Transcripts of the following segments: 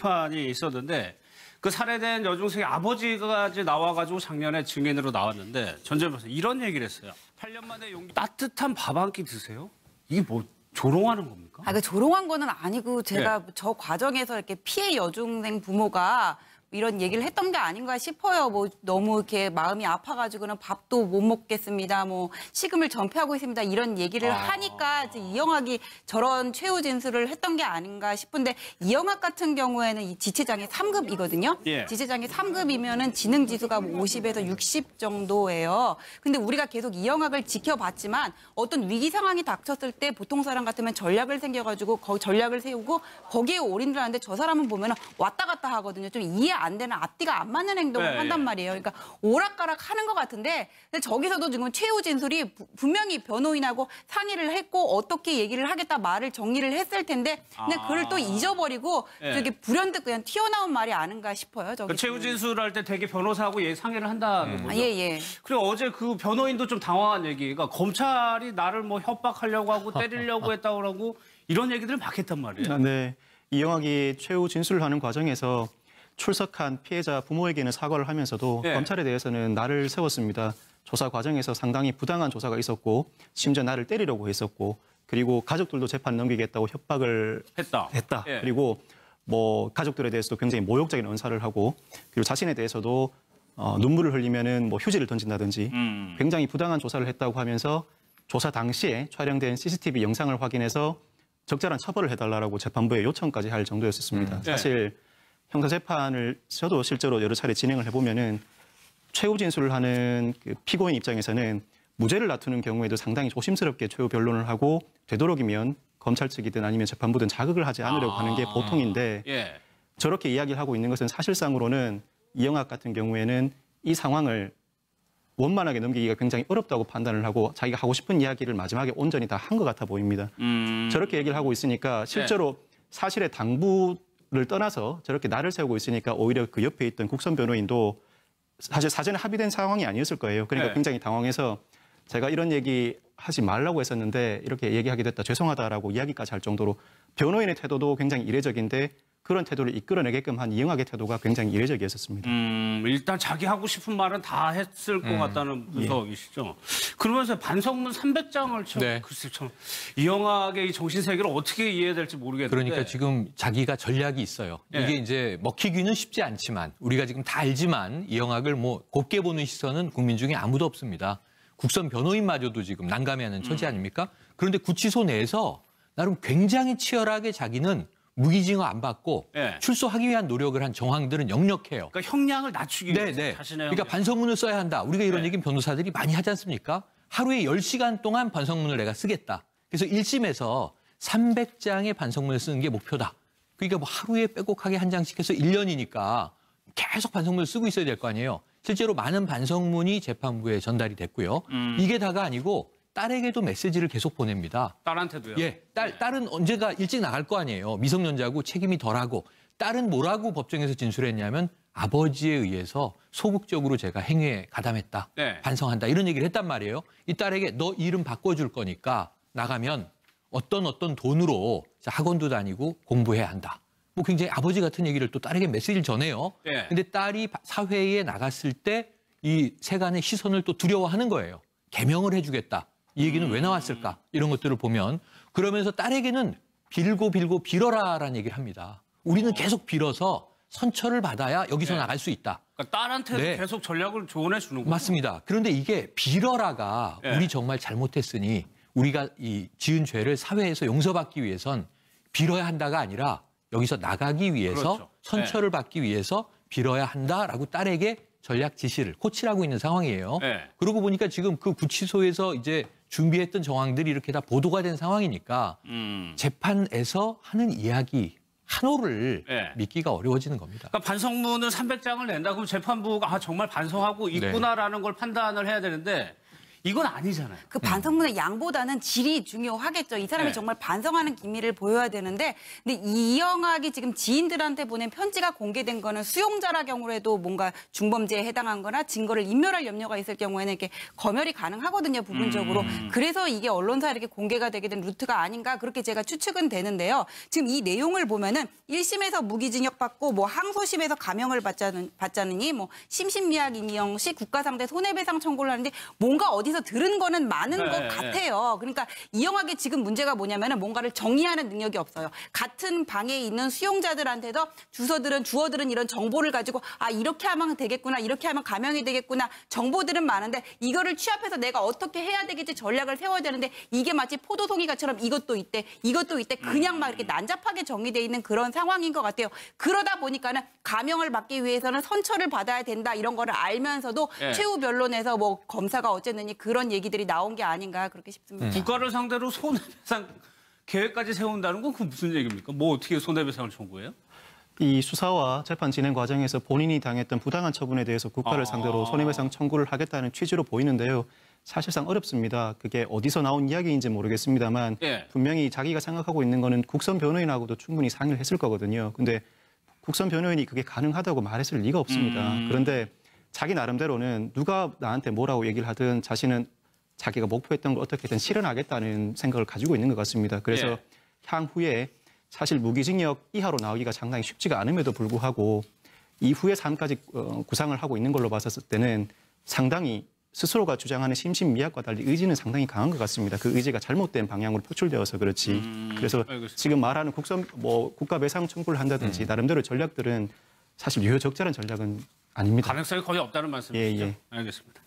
재판이 있었는데 그 살해된 여중생의 아버지까지 나와가지고 작년에 증인으로 나왔는데 전 재판에서 이런 얘기를 했어요. 8년 만에 용기 따뜻한 밥 한 끼 드세요? 이게 뭐 조롱하는 겁니까? 그 조롱한 거는 아니고 제가 저 과정에서 이렇게 피해 여중생 부모가 이런 얘기를 했던 게 아닌가 싶어요. 뭐 너무 이렇게 마음이 아파가지고는 밥도 못 먹겠습니다. 뭐 식음을 전폐하고 있습니다. 이런 얘기를 하니까 이제 이영학이 저런 최후 진술을 했던 게 아닌가 싶은데 이영학 같은 경우에는 이 지체장애 3급이거든요. 예. 지체장애 3급이면은 지능 지수가 50에서 60 정도예요. 근데 우리가 계속 이영학을 지켜봤지만 어떤 위기 상황이 닥쳤을 때 보통 사람 같으면 전략을 생겨가지고 전략을 세우고 거기에 올인을 하는데 저 사람은 보면은 왔다 갔다 하거든요. 좀 이해 안 되는 앞뒤가 안 맞는 행동을 한단 말이에요. 그러니까 오락가락 하는 것 같은데 근데 저기서도 지금 최후 진술이 분명히 변호인하고 상의를 했고 어떻게 얘기를 하겠다 말을 정리를 했을 텐데 근데 그걸 또 잊어버리고 되게 불현듯 그냥 튀어나온 말이 아닌가 싶어요. 그 최후 진술할 때 되게 변호사하고 상의를 한다는 거죠. 예. 그리고 어제 그 변호인도 좀 당황한 얘기가 검찰이 나를 뭐 협박하려고 하고 때리려고 했다고 하고 이런 얘기들을 막 했단 말이에요. 네. 이영학이 최후 진술을 하는 과정에서 출석한 피해자 부모에게는 사과를 하면서도 검찰에 대해서는 날을 세웠습니다. 조사 과정에서 상당히 부당한 조사가 있었고 심지어 나를 때리려고 했었고 그리고 가족들도 재판 넘기겠다고 협박을 했다. 그리고 뭐 가족들에 대해서도 굉장히 모욕적인 언사를 하고 그리고 자신에 대해서도 눈물을 흘리면은 뭐 휴지를 던진다든지 굉장히 부당한 조사를 했다고 하면서 조사 당시에 촬영된 CCTV 영상을 확인해서 적절한 처벌을 해달라고 재판부에 요청까지 할 정도였었습니다. 사실 형사재판을 저도 실제로 여러 차례 진행을 해보면은 최후 진술을 하는 그 피고인 입장에서는 무죄를 다투는 경우에도 상당히 조심스럽게 최후 변론을 하고 되도록이면 검찰 측이든 아니면 재판부든 자극을 하지 않으려고 하는 게 보통인데 저렇게 이야기를 하고 있는 것은 사실상으로는 이영학 같은 경우에는 이 상황을 원만하게 넘기기가 굉장히 어렵다고 판단을 하고 자기가 하고 싶은 이야기를 마지막에 온전히 다 한 것 같아 보입니다. 저렇게 얘기를 하고 있으니까 실제로 사실의 당부를 떠나서 저렇게 날을 세우고 있으니까 오히려 그 옆에 있던 국선 변호인도 사실 사전에 합의된 상황이 아니었을 거예요. 그러니까 굉장히 당황해서 제가 이런 얘기 하지 말라고 했었는데 이렇게 얘기하게 됐다 죄송하다라고 이야기까지 할 정도로 변호인의 태도도 굉장히 이례적인데 그런 태도를 이끌어내게끔 한 이영학의 태도가 굉장히 이례적이었습니다. 일단 자기 하고 싶은 말은 다 했을 것 같다는 분석이시죠. 그러면서 반성문 300장을 글쎄 참 이영학의 이 정신세계를 어떻게 이해해야 될지 모르겠는데. 그러니까 지금 자기가 전략이 있어요. 이게 이제 먹히기는 쉽지 않지만 우리가 지금 다 알지만 이영학을 뭐 곱게 보는 시선은 국민 중에 아무도 없습니다. 국선 변호인마저도 지금 난감해하는 처지 아닙니까? 그런데 구치소 내에서 나름 굉장히 치열하게 자기는 무기징역 안 받고 출소하기 위한 노력을 한 정황들은 역력해요. 그러니까 형량을 낮추기 위해서 자신의 그러니까 반성문을 써야 한다. 우리가 이런 얘기는 변호사들이 많이 하지 않습니까? 하루에 10시간 동안 반성문을 내가 쓰겠다. 그래서 1심에서 300장의 반성문을 쓰는 게 목표다. 그러니까 뭐 하루에 빼곡하게 한 장씩 해서 1년이니까 계속 반성문을 쓰고 있어야 될 거 아니에요. 실제로 많은 반성문이 재판부에 전달이 됐고요. 이게 다가 아니고 딸에게도 메시지를 계속 보냅니다. 딸한테도요? 딸은 언제가 일찍 나갈 거 아니에요. 미성년자고 책임이 덜하고. 딸은 뭐라고 법정에서 진술했냐면 아버지에 의해서 소극적으로 제가 행위에 가담했다. 반성한다. 이런 얘기를 했단 말이에요. 이 딸에게 너 이름 바꿔줄 거니까 나가면 어떤 돈으로 학원도 다니고 공부해야 한다. 뭐 굉장히 아버지 같은 얘기를 또 딸에게 메시지를 전해요. 근데 딸이 사회에 나갔을 때 이 세간의 시선을 또 두려워하는 거예요. 개명을 해주겠다. 이 얘기는 왜 나왔을까? 이런 것들을 보면 그러면서 딸에게는 빌고 빌어라라는 얘기를 합니다. 우리는 계속 빌어서 선처를 받아야 여기서 나갈 수 있다. 그러니까 딸한테도 계속 전략을 조언해 주는 거죠. 맞습니다. 그런데 이게 빌어라가 우리 정말 잘못했으니 우리가 이 지은 죄를 사회에서 용서받기 위해선 빌어야 한다가 아니라 여기서 나가기 위해서 선처를 받기 위해서 빌어야 한다라고 딸에게 전략 지시를 코치하고 있는 상황이에요. 그러고 보니까 지금 그 구치소에서 이제 준비했던 정황들이 이렇게 다 보도가 된 상황이니까 재판에서 하는 이야기 한올을 믿기가 어려워지는 겁니다. 그러니까 반성문을 300장을 낸다 그러면 재판부가 정말 반성하고 있구나라는 걸 판단을 해야 되는데 이건 아니잖아요. 그 반성문의 양보다는 질이 중요하겠죠. 이 사람이 네. 정말 반성하는 기미를 보여야 되는데, 근데 이영학이 지금 지인들한테 보낸 편지가 공개된 거는 수용자라 경우에도 뭔가 중범죄에 해당한 거나 증거를 인멸할 염려가 있을 경우에는 이렇게 검열이 가능하거든요, 부분적으로. 그래서 이게 언론사에 이렇게 공개가 되게 된 루트가 아닌가 그렇게 제가 추측은 되는데요. 지금 이 내용을 보면은 1심에서 무기징역 받고 뭐 항소심에서 감형을 받자느니 뭐 심신미약 임명 시 국가상대 손해배상 청구를 하는데 뭔가 어디서 들은 거는 많은 네, 것 같아요. 그러니까 이영학의 지금 문제가 뭐냐면은 뭔가를 정리하는 능력이 없어요. 같은 방에 있는 수용자들한테도 주어들은 이런 정보를 가지고 아 이렇게 하면 되겠구나, 이렇게 하면 감형이 되겠구나. 정보들은 많은데 이거를 취합해서 내가 어떻게 해야 되겠지 전략을 세워야 되는데 이게 마치 포도송이가처럼 이것도 있대 그냥 막 이렇게 난잡하게 정리돼 있는 그런 상황인 것 같아요. 그러다 보니까는 감형을 받기 위해서는 선처를 받아야 된다 이런 거를 알면서도 예. 최후 변론에서 뭐 검사가 어쨌느니 그런 얘기들이 나온 게 아닌가 그렇게 싶습니다. 국가를 상대로 손해배상 계획까지 세운다는 건 그 무슨 얘기입니까? 뭐 어떻게 손해배상을 청구해요? 이 수사와 재판 진행 과정에서 본인이 당했던 부당한 처분에 대해서 국가를 상대로 손해배상 청구를 하겠다는 취지로 보이는데요. 사실상 어렵습니다. 그게 어디서 나온 이야기인지 모르겠습니다만 예. 분명히 자기가 생각하고 있는 거는 국선 변호인하고도 충분히 상의를 했을 거거든요. 근데 국선 변호인이 그게 가능하다고 말했을 리가 없습니다. 그런데 자기 나름대로는 누가 나한테 뭐라고 얘기를 하든 자신은 자기가 목표했던 걸 어떻게든 실현하겠다는 생각을 가지고 있는 것 같습니다. 그래서 예. 향후에 사실 무기징역 이하로 나오기가 상당히 쉽지가 않음에도 불구하고 이후의 삶까지 구상을 하고 있는 걸로 봤을 때는 상당히 스스로가 주장하는 심신미약과 달리 의지는 상당히 강한 것 같습니다. 그 의지가 잘못된 방향으로 표출되어서 그렇지. 그래서 알겠습니다. 지금 말하는 국가 배상 청구를 한다든지 나름대로 전략들은 사실 유효적절한 전략은 아닙니다. 가능성이 거의 없다는 말씀이시죠? 예. 알겠습니다.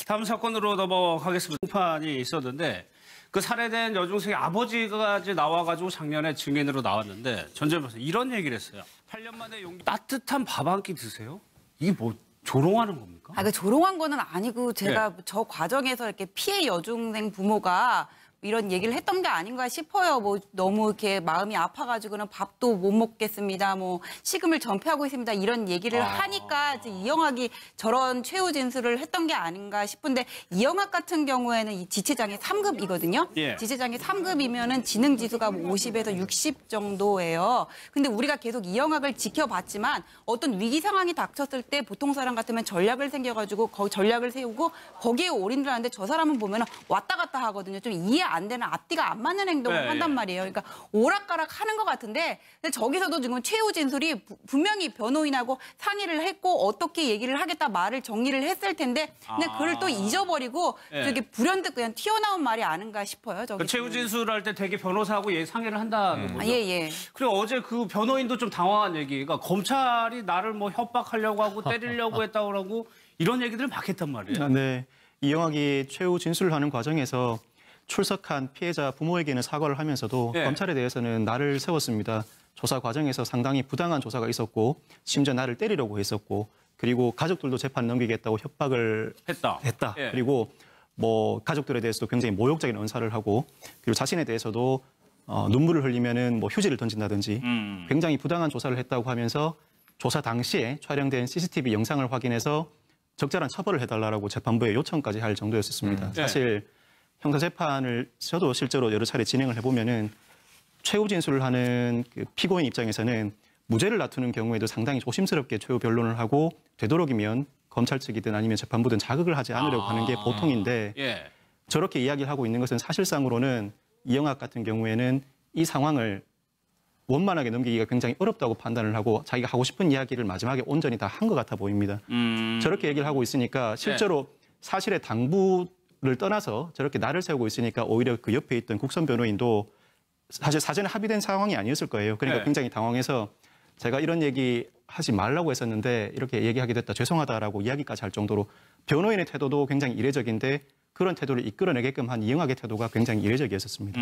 다음 사건으로 넘어가겠습니다. 공판이 있었는데 그 살해된 여중생의 아버지까지 나와가지고 작년에 증인으로 나왔는데 전 변호사 이런 얘기를 했어요. 8년 만에 따뜻한 밥 한 끼 드세요? 이게 뭐 조롱하는 겁니까? 그 조롱한 거는 아니고 제가 저 과정에서 이렇게 피해 여중생 부모가 이런 얘기를 했던 게 아닌가 싶어요. 뭐 너무 이렇게 마음이 아파가지고는 밥도 못 먹겠습니다. 뭐 식음을 전폐하고 있습니다. 이런 얘기를 하니까 이제 이영학이 저런 최후 진술을 했던 게 아닌가 싶은데 이영학 같은 경우에는 이 지체장애 3급이거든요. 예. 지체장애 3급이면은 지능 지수가 50에서 60 정도예요. 근데 우리가 계속 이영학을 지켜봤지만 어떤 위기 상황이 닥쳤을 때 보통 사람 같으면 전략을 생겨가지고 전략을 세우고 거기에 올인을 하는데 저 사람은 보면은 왔다 갔다 하거든요. 좀 이해 안 되는 앞뒤가 안 맞는 행동을 네, 한단 예. 말이에요. 그러니까 오락가락 하는 것 같은데 근데 저기서도 지금 최후 진술이 분명히 변호인하고 상의를 했고 어떻게 얘기를 하겠다 말을 정리를 했을 텐데 근데 그걸 또 잊어버리고 예. 저게 불현듯 그냥 튀어나온 말이 아닌가 싶어요. 저기 그 최후 진술할 때 되게 변호사하고 상의를 한다는 거죠. 예. 그리고 어제 그 변호인도 좀 당황한 얘기가 검찰이 나를 뭐 협박하려고 하고 때리려고 했다고 하고 이런 얘기들을 막 했단 말이에요. 네. 이영학이 최후 진술을 하는 과정에서 출석한 피해자 부모에게는 사과를 하면서도 네. 검찰에 대해서는 나를 세웠습니다. 조사 과정에서 상당히 부당한 조사가 있었고 심지어 나를 때리려고 했었고 그리고 가족들도 재판 넘기겠다고 협박을 했다. 예. 그리고 뭐 가족들에 대해서도 굉장히 모욕적인 언사를 하고 그리고 자신에 대해서도 눈물을 흘리면은 뭐 휴지를 던진다든지 굉장히 부당한 조사를 했다고 하면서 조사 당시에 촬영된 CCTV 영상을 확인해서 적절한 처벌을 해달라고 재판부에 요청까지 할 정도였었습니다. 네. 사실 형사재판을 저도 실제로 여러 차례 진행을 해보면은 최후 진술을 하는 그 피고인 입장에서는 무죄를 다투는 경우에도 상당히 조심스럽게 최후 변론을 하고 되도록이면 검찰 측이든 아니면 재판부든 자극을 하지 않으려고 하는 게 보통인데 예. 저렇게 이야기를 하고 있는 것은 사실상으로는 이영학 같은 경우에는 이 상황을 원만하게 넘기기가 굉장히 어렵다고 판단을 하고 자기가 하고 싶은 이야기를 마지막에 온전히 다 한 것 같아 보입니다. 저렇게 얘기를 하고 있으니까 실제로 사실의 당부를 떠나서 저렇게 나를 세우고 있으니까 오히려 그 옆에 있던 국선 변호인도 사실 사전에 합의된 상황이 아니었을 거예요. 그러니까 네. 굉장히 당황해서 제가 이런 얘기 하지 말라고 했었는데 이렇게 얘기하게 됐다 죄송하다라고 이야기까지 할 정도로 변호인의 태도도 굉장히 이례적인데 그런 태도를 이끌어내게끔 한 이영학의 태도가 굉장히 이례적이었습니다.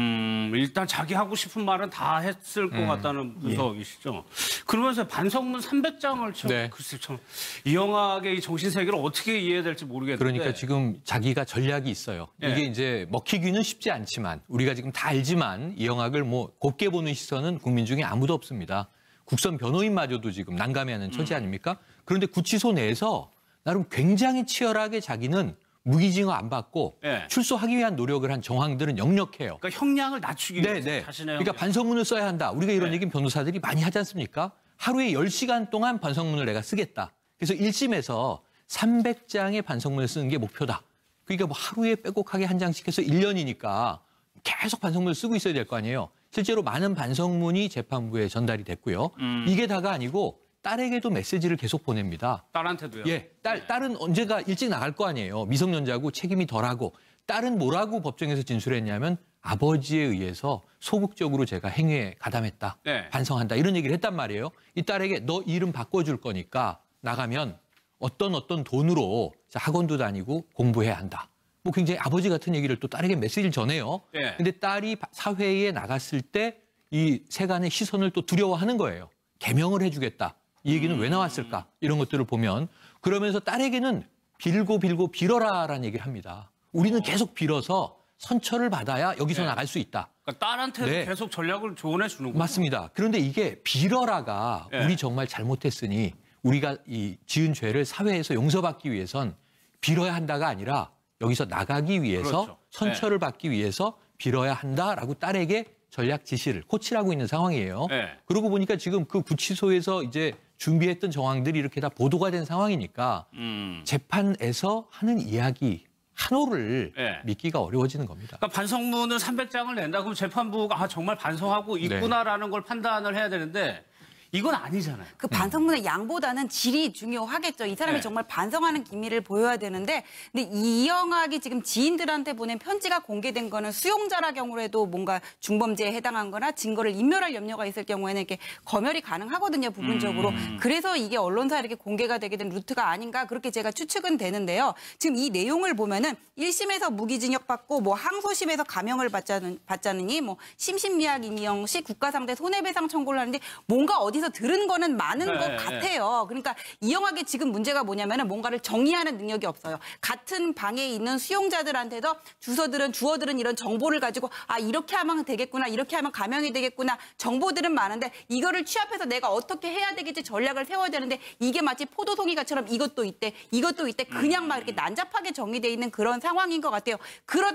일단 자기 하고 싶은 말은 다 했을 것 같다는 분석이시죠. 그러면서 반성문 300장을 네. 글쎄 참 이영학의 이 정신세계를 어떻게 이해해야 될지 모르겠는데. 그러니까 지금 자기가 전략이 있어요. 예. 이게 이제 먹히기는 쉽지 않지만 우리가 지금 다 알지만 이영학을 뭐 곱게 보는 시선은 국민 중에 아무도 없습니다. 국선 변호인마저도 지금 난감해하는 처지 아닙니까? 그런데 구치소 내에서 나름 굉장히 치열하게 자기는 무기징역 안 받고 네. 출소하기 위한 노력을 한 정황들은 역력해요. 그러니까 형량을 낮추기 위해서 네. 자신의 그러니까 반성문을 써야 한다. 우리가 이런 네. 얘기는 변호사들이 많이 하지 않습니까? 하루에 10시간 동안 반성문을 내가 쓰겠다. 그래서 1심에서 300장의 반성문을 쓰는 게 목표다. 그러니까 뭐 하루에 빼곡하게 한 장씩 해서 1년이니까 계속 반성문을 쓰고 있어야 될 거 아니에요. 실제로 많은 반성문이 재판부에 전달이 됐고요. 이게 다가 아니고 딸에게도 메시지를 계속 보냅니다. 딸한테도요? 예, 딸은 언제가 일찍 나갈 거 아니에요. 미성년자고 책임이 덜하고. 딸은 뭐라고 법정에서 진술했냐면 아버지에 의해서 소극적으로 제가 행위에 가담했다. 네. 반성한다. 이런 얘기를 했단 말이에요. 이 딸에게 너 이름 바꿔줄 거니까 나가면 어떤 돈으로 학원도 다니고 공부해야 한다. 뭐 굉장히 아버지 같은 얘기를 또 딸에게 메시지를 전해요. 네. 근데 딸이 사회에 나갔을 때 이 세간의 시선을 또 두려워하는 거예요. 개명을 해주겠다. 이 얘기는 왜 나왔을까? 이런 것들을 보면 그러면서 딸에게는 빌고 빌어라라는 얘기를 합니다. 우리는 계속 빌어서 선처를 받아야 여기서 네. 나갈 수 있다. 그러니까 딸한테도 네. 계속 전략을 조언해 주는 거예요. 맞습니다. 그런데 이게 빌어라가 네. 우리 정말 잘못했으니 우리가 이 지은 죄를 사회에서 용서받기 위해선 빌어야 한다가 아니라 여기서 나가기 위해서 그렇죠. 선처를 받기 위해서 빌어야 한다라고 딸에게 전략 지시를 코치를 하고 있는 상황이에요. 네. 그러고 보니까 지금 그 구치소에서 이제 준비했던 정황들이 이렇게 다 보도가 된 상황이니까 재판에서 하는 이야기 한호를 네. 믿기가 어려워지는 겁니다. 그러니까 반성문을 300장을 낸다 그러면 재판부가 정말 반성하고 있구나라는 걸 판단을 해야 되는데 이건 아니잖아요. 그 반성문의 양보다는 질이 중요하겠죠. 이 사람이 네. 정말 반성하는 기미를 보여야 되는데, 근데 이영학이 지금 지인들한테 보낸 편지가 공개된 거는 수용자라 경우에도 뭔가 중범죄에 해당한 거나 증거를 인멸할 염려가 있을 경우에는 이렇게 검열이 가능하거든요, 부분적으로. 그래서 이게 언론사에 이렇게 공개가 되게 된 루트가 아닌가 그렇게 제가 추측은 되는데요. 지금 이 내용을 보면은 1심에서 무기징역 받고 뭐 항소심에서 감형을 받자느니 뭐 심신미약 인용 시 국가상대 손해배상 청구를 하는데 뭔가 어디서 들은 거는 많은 네, 것 네. 같아요. 그러니까 이영학의 지금 문제가 뭐냐면은 뭔가를 정리하는 능력이 없어요. 같은 방에 있는 수용자들한테서 주어들은 이런 정보를 가지고 아 이렇게 하면 되겠구나, 이렇게 하면 감형이 되겠구나 정보들은 많은데 이거를 취합해서 내가 어떻게 해야 되겠지 전략을 세워야 되는데 이게 마치 포도송이가처럼 이것도 있대 그냥 막 이렇게 난잡하게 정의돼 있는 그런 상황인 것 같아요. 그러다